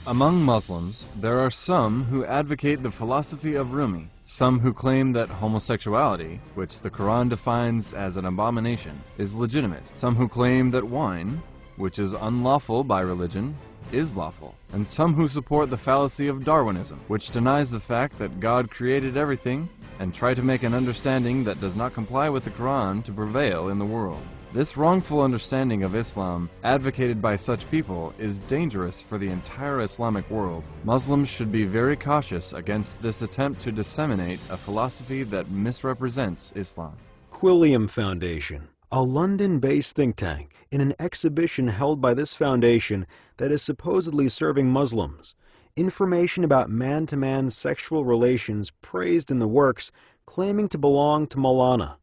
Among Muslims, there are some who advocate the philosophy of Rumi, some who claim that homosexuality, which the Quran defines as an abomination, is legitimate, some who claim that wine, which is unlawful by religion, is lawful, and some who support the fallacy of Darwinism, which denies the fact that God created everything and try to make an understanding that does not comply with the Quran to prevail in the world. This wrongful understanding of Islam, advocated by such people, is dangerous for the entire Islamic world. Muslims should be very cautious against this attempt to disseminate a philosophy that misrepresents Islam. Quilliam Foundation, a London-based think tank, in an exhibition held by this foundation that is supposedly serving Muslims. Information about man-to-man sexual relations praised in the works claiming to belong to Maulana,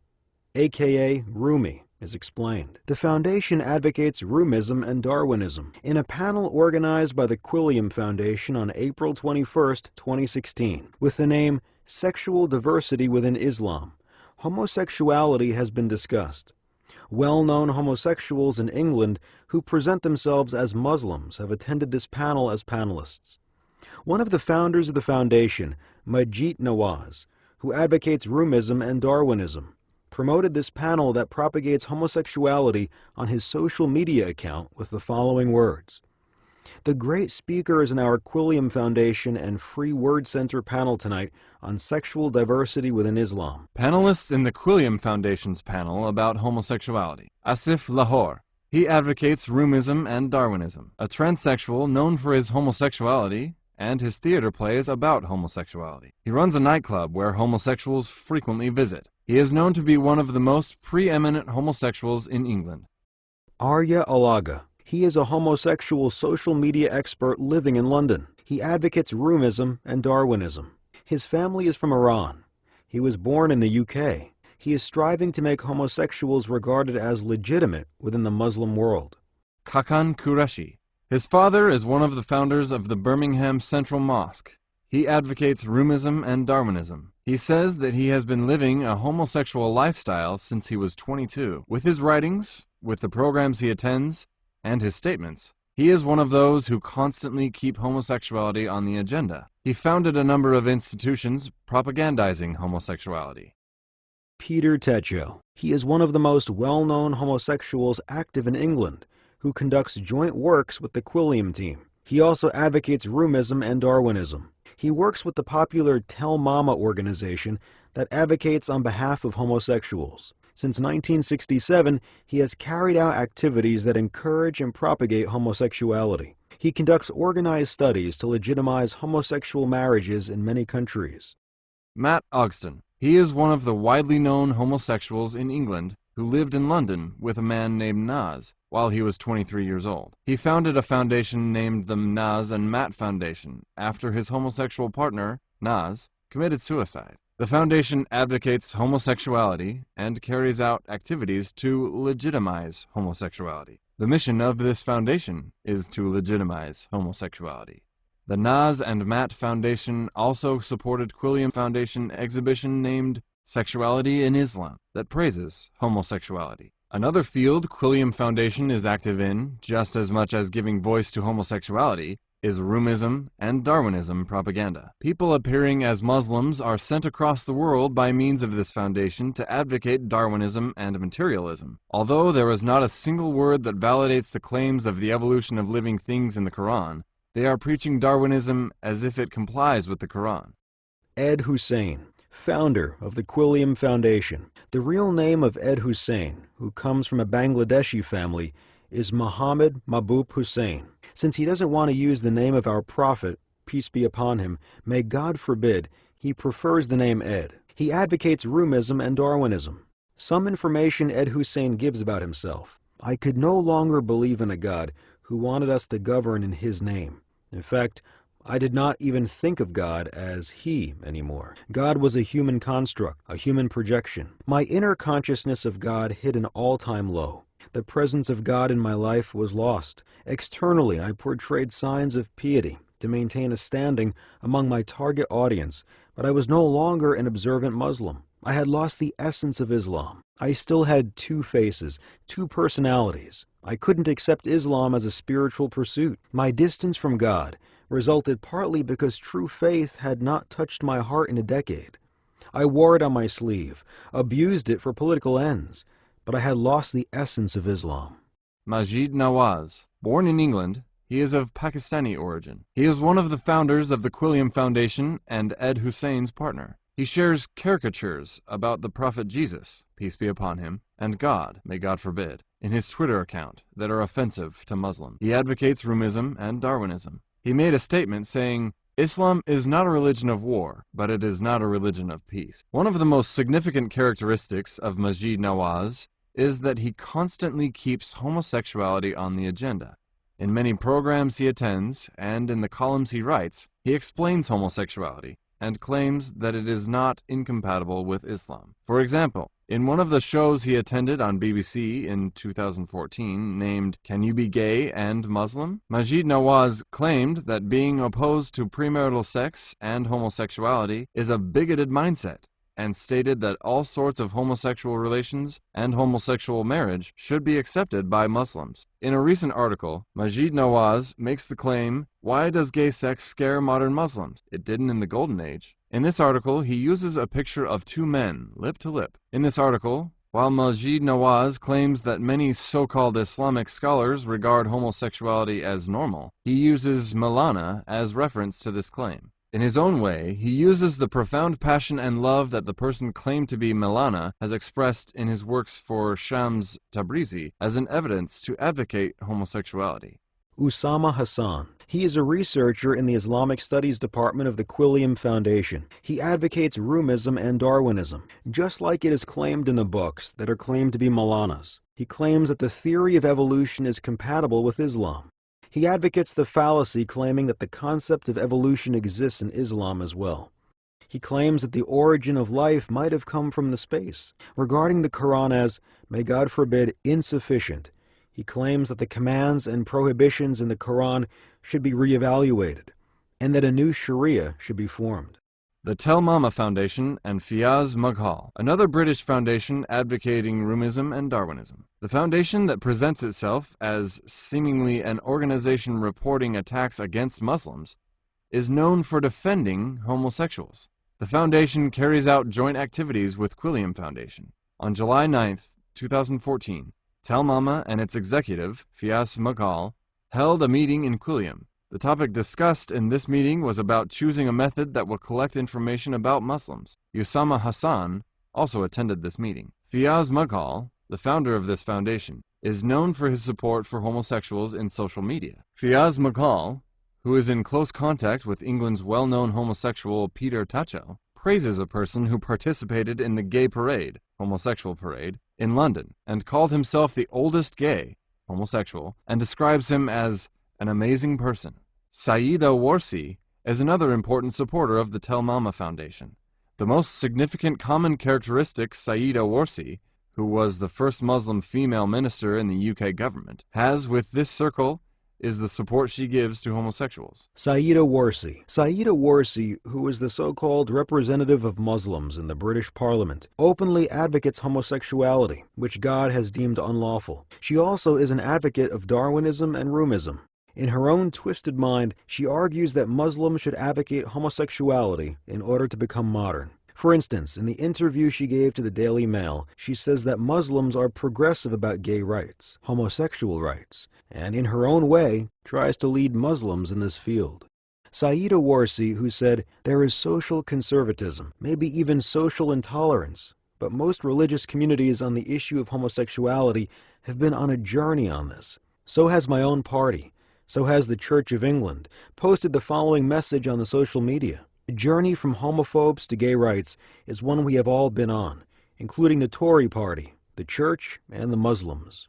aka Rumi, is explained. The foundation advocates Rumism and Darwinism in a panel organized by the Quilliam Foundation on April 21, 2016, with the name Sexual Diversity Within Islam. Homosexuality has been discussed. Well-known homosexuals in England who present themselves as Muslims have attended this panel as panelists. One of the founders of the foundation, Majid Nawaz, who advocates Rumism and Darwinism, promoted this panel that propagates homosexuality on his social media account with the following words. The great speakers in our Quilliam Foundation and Free Word Center panel tonight on sexual diversity within Islam. Panelists in the Quilliam Foundation's panel about homosexuality. Asif Lahore. He advocates Rumism and Darwinism, a transsexual known for his homosexuality and his theater plays about homosexuality. He runs a nightclub where homosexuals frequently visit. He is known to be one of the most preeminent homosexuals in England. Arya Alaga. He is a homosexual social media expert living in London. He advocates Rumism and Darwinism. His family is from Iran. He was born in the UK. He is striving to make homosexuals regarded as legitimate within the Muslim world. Kakan Qureshi. His father is one of the founders of the Birmingham Central Mosque. He advocates Rumism and Darwinism. He says that he has been living a homosexual lifestyle since he was 22. With his writings, with the programs he attends, and his statements, he is one of those who constantly keep homosexuality on the agenda. He founded a number of institutions propagandizing homosexuality. Peter Techo. He is one of the most well-known homosexuals active in England, who conducts joint works with the Quilliam team. He also advocates Rumism and Darwinism. He works with the popular Tell Mama organization that advocates on behalf of homosexuals. Since 1967, he has carried out activities that encourage and propagate homosexuality. He conducts organized studies to legitimize homosexual marriages in many countries. Matt Ogston. He is one of the widely known homosexuals in England who lived in London with a man named Naz while he was 23 years old. He founded a foundation named the Naz and Matt Foundation after his homosexual partner, Naz, committed suicide. The foundation advocates homosexuality and carries out activities to legitimize homosexuality. The mission of this foundation is to legitimize homosexuality. The Naz and Matt Foundation also supported Quilliam Foundation exhibition named Sexuality in Islam that praises homosexuality. Another field Quilliam Foundation is active in, just as much as giving voice to homosexuality, is Rumism and Darwinism propaganda. People appearing as Muslims are sent across the world by means of this foundation to advocate Darwinism and materialism. Although there is not a single word that validates the claims of the evolution of living things in the Quran, they are preaching Darwinism as if it complies with the Quran. Ed Hussein, founder of the Quilliam Foundation. The real name of Ed Hussein, who comes from a Bangladeshi family, is Muhammad Mahbub Hussein. Since he doesn't want to use the name of our prophet, peace be upon him, may God forbid, he prefers the name Ed. He advocates Rumism and Darwinism. Some information Ed Hussein gives about himself. I could no longer believe in a God who wanted us to govern in his name. In fact, I did not even think of God as he anymore. God was a human construct, a human projection. My inner consciousness of God hit an all-time low. The presence of God in my life was lost. Externally, I portrayed signs of piety to maintain a standing among my target audience, but I was no longer an observant Muslim. I had lost the essence of Islam. I still had two faces, two personalities. I couldn't accept Islam as a spiritual pursuit. My distance from God resulted partly because true faith had not touched my heart in a decade. I wore it on my sleeve, abused it for political ends, but I had lost the essence of Islam. Majid Nawaz. Born in England, he is of Pakistani origin. He is one of the founders of the Quilliam Foundation and Ed Hussein's partner. He shares caricatures about the Prophet Jesus, peace be upon him, and God, may God forbid, in his Twitter account that are offensive to Muslims. He advocates Rumism and Darwinism. He made a statement saying, "Islam is not a religion of war, but it is not a religion of peace." One of the most significant characteristics of Majid Nawaz is that he constantly keeps homosexuality on the agenda. In many programs he attends, and in the columns he writes, he explains homosexuality and claims that it is not incompatible with Islam. For example, in one of the shows he attended on BBC in 2014 named "Can You Be Gay and Muslim?", Majid Nawaz claimed that being opposed to premarital sex and homosexuality is a bigoted mindset, and stated that all sorts of homosexual relations and homosexual marriage should be accepted by Muslims. In a recent article, Majid Nawaz makes the claim, "Why does gay sex scare modern Muslims? It didn't in the Golden Age." In this article, he uses a picture of two men, lip to lip. In this article, while Majid Nawaz claims that many so-called Islamic scholars regard homosexuality as normal, he uses Mawlana as reference to this claim. In his own way, he uses the profound passion and love that the person claimed to be Mawlana has expressed in his works for Shams Tabrizi as an evidence to advocate homosexuality. Usama Hassan. He is a researcher in the Islamic Studies Department of the Quilliam Foundation. He advocates Rumism and Darwinism, just like it is claimed in the books that are claimed to be Mawlana's. He claims that the theory of evolution is compatible with Islam. He advocates the fallacy claiming that the concept of evolution exists in Islam as well. He claims that the origin of life might have come from the space. Regarding the Quran as, may God forbid, insufficient, he claims that the commands and prohibitions in the Quran should be reevaluated, and that a new Sharia should be formed. The Tel Mama Foundation and Fiaz Mughal, another British foundation advocating Rumism and Darwinism. The foundation that presents itself as seemingly an organization reporting attacks against Muslims is known for defending homosexuals. The foundation carries out joint activities with Quilliam Foundation. On July 9, 2014, Tel Mama and its executive, Fiaz Mughal, held a meeting in Quilliam. The topic discussed in this meeting was about choosing a method that will collect information about Muslims. Usama Hassan also attended this meeting. Fiaz Mughal, the founder of this foundation, is known for his support for homosexuals in social media. Fiaz Mughal, who is in close contact with England's well-known homosexual Peter Tatchell, praises a person who participated in the gay parade, homosexual parade, in London, and called himself the oldest gay, homosexual, and describes him as an amazing person. Saida Warsi is another important supporter of the Tel Mama Foundation. The most significant common characteristic Saida Warsi, who was the first Muslim female minister in the UK government, has with this circle is the support she gives to homosexuals. Saida Warsi. Saida Warsi, who is the so-called representative of Muslims in the British Parliament, openly advocates homosexuality, which God has deemed unlawful. She also is an advocate of Darwinism and Rumism. In her own twisted mind, she argues that Muslims should advocate homosexuality in order to become modern. For instance, in the interview she gave to the Daily Mail, she says that Muslims are progressive about gay rights, homosexual rights, and in her own way, tries to lead Muslims in this field. Saida Warsi, who said, "There is social conservatism, maybe even social intolerance, but most religious communities on the issue of homosexuality have been on a journey on this. So has my own party. So has the Church of England," posted the following message on the social media. "The journey from homophobes to gay rights is one we have all been on, including the Tory party, the Church, and the Muslims."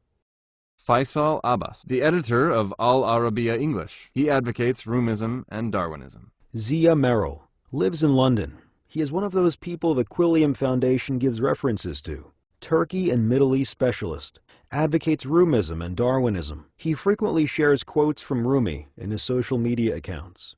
Faisal Abbas, the editor of Al Arabiya English. He advocates Rumism and Darwinism. Zia Merrill lives in London. He is one of those people the Quilliam Foundation gives references to. Turkey and Middle East specialist, advocates Rumism and Darwinism. He frequently shares quotes from Rumi in his social media accounts.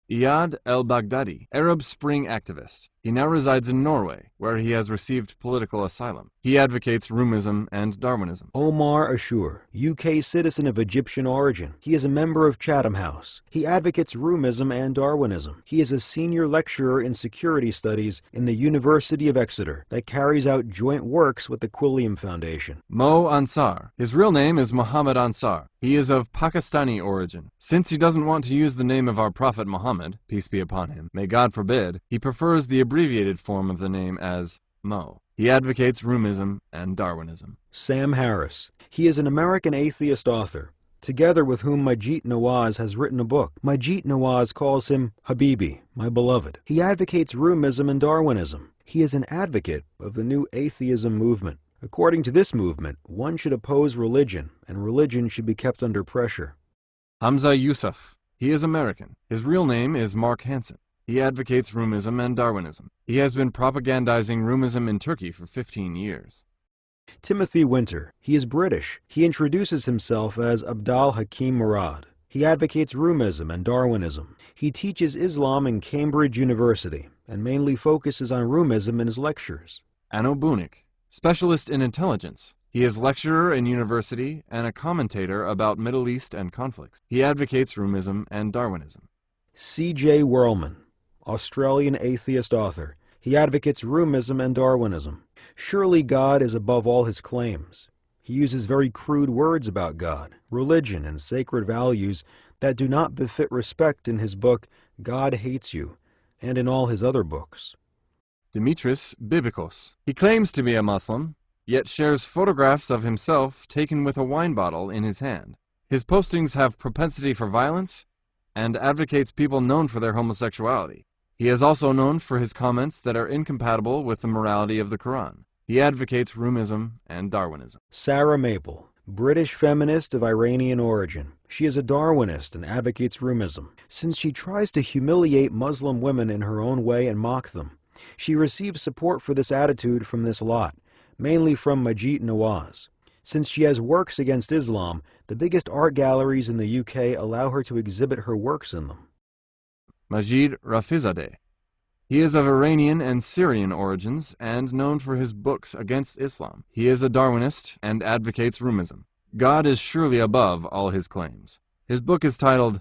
Iyad el-Baghdadi, Arab Spring activist. He now resides in Norway, where he has received political asylum. He advocates Rumism and Darwinism. Omar Ashur, UK citizen of Egyptian origin. He is a member of Chatham House. He advocates Rumism and Darwinism. He is a senior lecturer in security studies in the University of Exeter that carries out joint works with the Quilliam Foundation. Mo Ansar. His real name is Muhammad Ansar. He is of Pakistani origin. Since he doesn't want to use the name of our Prophet Muhammad, peace be upon him, may God forbid, he prefers the abbreviated form of the name as Mo. He advocates Rumism and Darwinism. Sam Harris. He is an American atheist author, together with whom Majid Nawaz has written a book. Majid Nawaz calls him Habibi, my beloved. He advocates Rumism and Darwinism. He is an advocate of the new atheism movement. According to this movement, one should oppose religion, and religion should be kept under pressure. Hamza Yusuf. He is American. His real name is Mark Hansen. He advocates Rumism and Darwinism. He has been propagandizing Rumism in Turkey for 15 years. Timothy Winter. He is British. He introduces himself as Abdal Hakim Murad. He advocates Rumism and Darwinism. He teaches Islam in Cambridge University and mainly focuses on Rumism in his lectures. Anno Bunik. Specialist in intelligence. He is lecturer in university and a commentator about Middle East and conflicts. He advocates Rumism and Darwinism. C.J. Whirlman. Australian atheist author. He advocates Rumism and Darwinism. Surely God is above all his claims. He uses very crude words about God, religion, and sacred values that do not befit respect in his book, God Hates You, and in all his other books. Dimitris Bibikos. He claims to be a Muslim, yet shares photographs of himself taken with a wine bottle in his hand. His postings have propensity for violence and advocates people known for their homosexuality. He is also known for his comments that are incompatible with the morality of the Quran. He advocates Rumism and Darwinism. Sarah Maple, British feminist of Iranian origin. She is a Darwinist and advocates Rumism. Since she tries to humiliate Muslim women in her own way and mock them, she receives support for this attitude from this lot, mainly from Majid Nawaz. Since she has works against Islam, the biggest art galleries in the UK allow her to exhibit her works in them. Majid Rafizadeh. He is of Iranian and Syrian origins and known for his books against Islam. He is a Darwinist and advocates Rumism. God is surely above all his claims. His book is titled,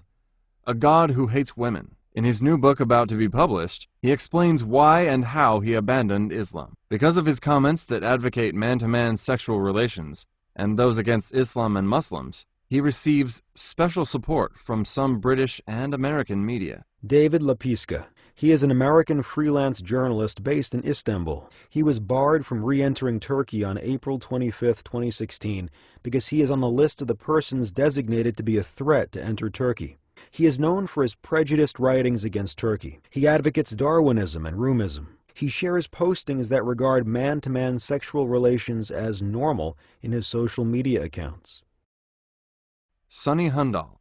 A God Who Hates Women. In his new book about to be published, he explains why and how he abandoned Islam. Because of his comments that advocate man-to-man sexual relations and those against Islam and Muslims, he receives special support from some British and American media. David Lapiska. He is an American freelance journalist based in Istanbul. He was barred from re-entering Turkey on April 25, 2016, because he is on the list of the persons designated to be a threat to enter Turkey. He is known for his prejudiced writings against Turkey. He advocates Darwinism and Rumism. He shares postings that regard man-to-man sexual relations as normal in his social media accounts. Sunny Hundal.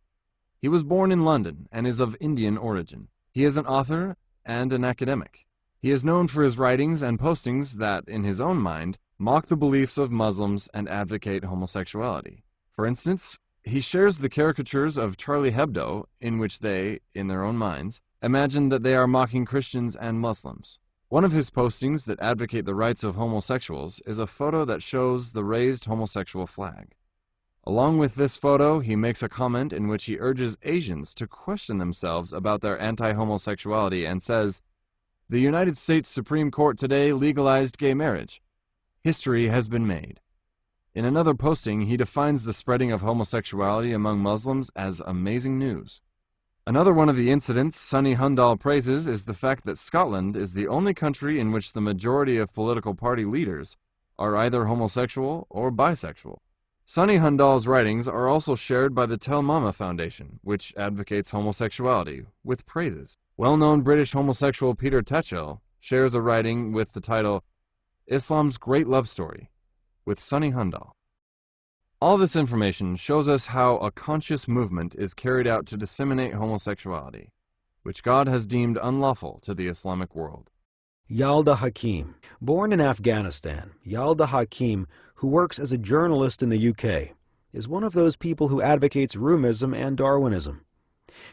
He was born in London and is of Indian origin. He is an author and an academic. He is known for his writings and postings that, in his own mind, mock the beliefs of Muslims and advocate homosexuality. For instance, he shares the caricatures of Charlie Hebdo in which they, in their own minds, imagine that they are mocking Christians and Muslims. One of his postings that advocate the rights of homosexuals is a photo that shows the raised homosexual flag. Along with this photo, he makes a comment in which he urges Asians to question themselves about their anti-homosexuality and says, "The United States Supreme Court today legalized gay marriage. History has been made." In another posting, he defines the spreading of homosexuality among Muslims as amazing news. Another one of the incidents Sunny Hundal praises is the fact that Scotland is the only country in which the majority of political party leaders are either homosexual or bisexual. Sunny Hundal's writings are also shared by the Tell Mama Foundation, which advocates homosexuality, with praises. Well-known British homosexual Peter Tatchell shares a writing with the title, Islam's Great Love Story, with Sunny Hundal. All this information shows us how a conscious movement is carried out to disseminate homosexuality, which God has deemed unlawful to the Islamic world. Yalda Hakim. Born in Afghanistan, Yalda Hakim, who works as a journalist in the UK, is one of those people who advocates Rumism and Darwinism.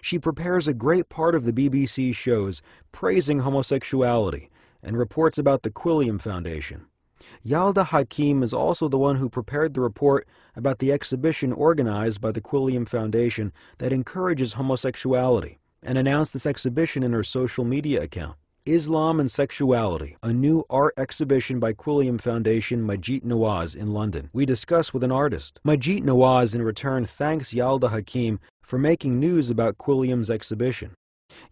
She prepares a great part of the BBC shows praising homosexuality and reports about the Quilliam Foundation. Yalda Hakim is also the one who prepared the report about the exhibition organized by the Quilliam Foundation that encourages homosexuality, and announced this exhibition in her social media account. Islam and Sexuality, a new art exhibition by Quilliam Foundation Majid Nawaz in London. We discuss with an artist. Majid Nawaz in return thanks Yalda Hakim for making news about Quilliam's exhibition.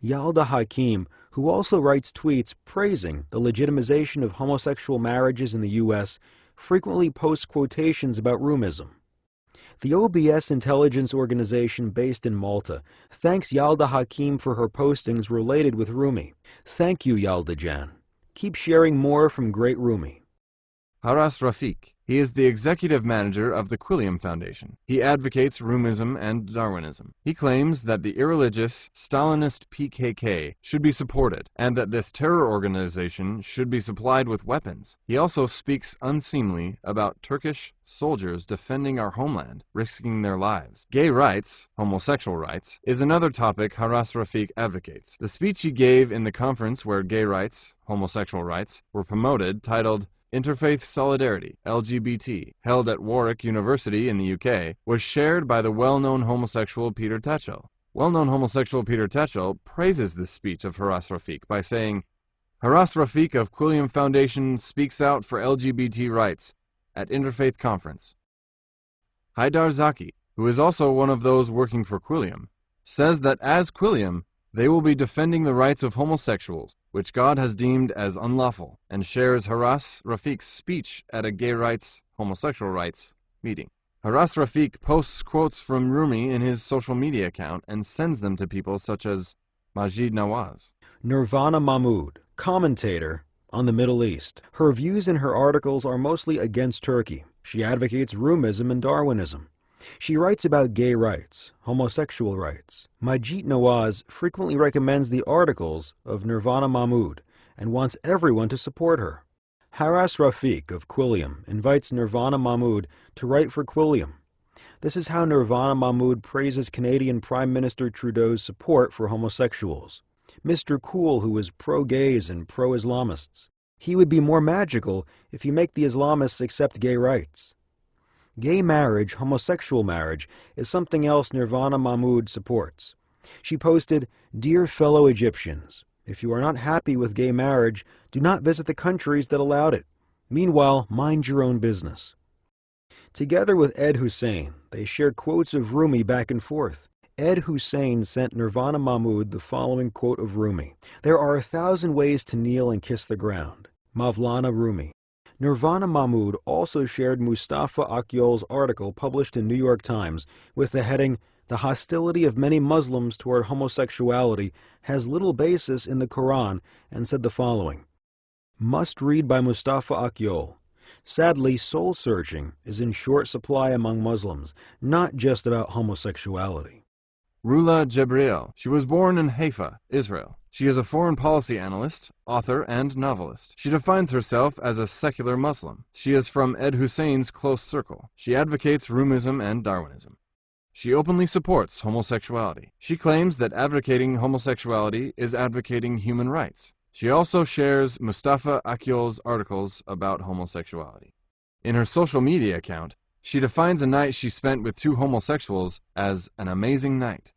Yalda Hakim, who also writes tweets praising the legitimization of homosexual marriages in the U.S., frequently posts quotations about Rumism. The OBS intelligence organization based in Malta thanks Yalda Hakim for her postings related with Rumi. Thank you, Yalda Jan. Keep sharing more from great Rumi. Haras Rafiq. He is the executive manager of the Quilliam Foundation. He advocates Rumism and Darwinism. He claims that the irreligious Stalinist PKK should be supported and that this terror organization should be supplied with weapons. He also speaks unseemly about Turkish soldiers defending our homeland, risking their lives. Gay rights, homosexual rights, is another topic Haras Rafiq advocates. The speech he gave in the conference where gay rights, homosexual rights, were promoted, titled Interfaith Solidarity, LGBT, held at Warwick University in the UK, was shared by the well-known homosexual Peter Tatchell. Well-known homosexual Peter Tatchell praises this speech of Haras Rafiq by saying, Haras Rafiq of Quilliam Foundation speaks out for LGBT rights at Interfaith Conference. Haidar Zaki, who is also one of those working for Quilliam, says that as Quilliam, they will be defending the rights of homosexuals, which God has deemed as unlawful, and shares Haras Rafiq's speech at a gay rights, homosexual rights meeting. Haras Rafiq posts quotes from Rumi in his social media account and sends them to people such as Majid Nawaz. Nirvana Mahmood, commentator on the Middle East. Her views in her articles are mostly against Turkey. She advocates Rumism and Darwinism. She writes about gay rights, homosexual rights. Majid Nawaz frequently recommends the articles of Nirvana Mahmood and wants everyone to support her. Haras Rafiq of Quilliam invites Nirvana Mahmood to write for Quilliam. This is how Nirvana Mahmood praises Canadian Prime Minister Trudeau's support for homosexuals. Mr. Cool, who is pro-gays and pro-Islamists. He would be more magical if you make the Islamists accept gay rights. Gay marriage, homosexual marriage, is something else Nirvana Mahmood supports. She posted, Dear fellow Egyptians, if you are not happy with gay marriage, do not visit the countries that allowed it. Meanwhile, mind your own business. Together with Ed Hussein, they share quotes of Rumi back and forth. Ed Hussein sent Nirvana Mahmood the following quote of Rumi. There are 1,000 ways to kneel and kiss the ground. Mavlana Rumi. Nirvana Mahmood also shared Mustafa Akyol's article published in New York Times with the heading, The hostility of many Muslims toward homosexuality has little basis in the Quran, and said the following, Must read by Mustafa Akyol. Sadly, soul-searching is in short supply among Muslims, not just about homosexuality. Rula Jebriel. She was born in Haifa, Israel. She is a foreign policy analyst, author, and novelist. She defines herself as a secular Muslim. She is from Ed Hussein's close circle. She advocates Rumism and Darwinism. She openly supports homosexuality. She claims that advocating homosexuality is advocating human rights. She also shares Mustafa Akyol's articles about homosexuality. In her social media account, she defines a night she spent with two homosexuals as an amazing night.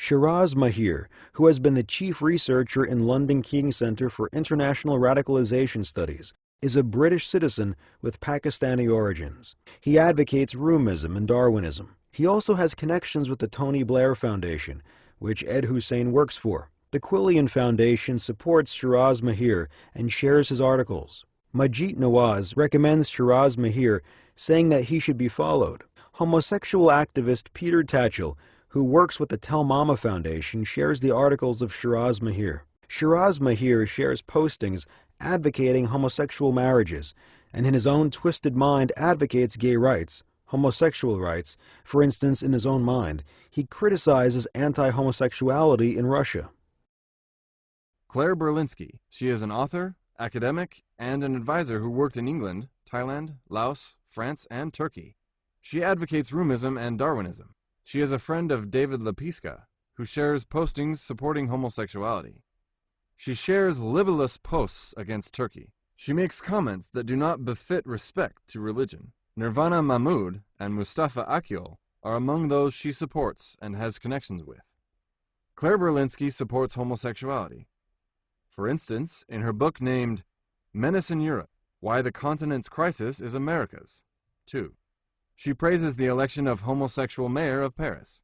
Shiraz Mahir, who has been the chief researcher in London King Center for International Radicalization Studies, is a British citizen with Pakistani origins. He advocates Rumism and Darwinism. He also has connections with the Tony Blair Foundation, which Ed Hussein works for. The Quilliam Foundation supports Shiraz Mahir and shares his articles. Majid Nawaz recommends Shiraz Mahir, saying that he should be followed. Homosexual activist Peter Tatchell, who works with the Tell Mama Foundation, shares the articles of Shiraz Mahir. Shiraz Mahir shares postings advocating homosexual marriages, and in his own twisted mind advocates gay rights, homosexual rights. For instance, in his own mind, he criticizes anti-homosexuality in Russia. Claire Berlinski. She is an author, academic, and an advisor who worked in England, Thailand, Laos, France, and Turkey. She advocates Rumism and Darwinism. She is a friend of David Lepiska, who shares postings supporting homosexuality. She shares libellous posts against Turkey. She makes comments that do not befit respect to religion. Nirvana Mahmood and Mustafa Akyol are among those she supports and has connections with. Claire Berlinski supports homosexuality. For instance, in her book named Menace in Europe, Why the Continent's Crisis is America's, 2. She praises the election of homosexual mayor of Paris.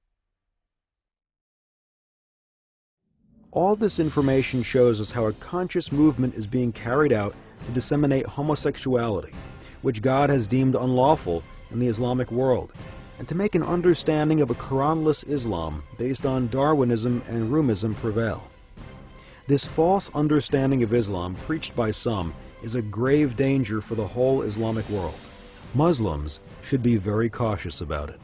All this information shows us how a conscious movement is being carried out to disseminate homosexuality, which God has deemed unlawful in the Islamic world, and to make an understanding of a Quranless Islam based on Darwinism and Rumism prevail. This false understanding of Islam preached by some is a grave danger for the whole Islamic world. Muslims should be very cautious about it.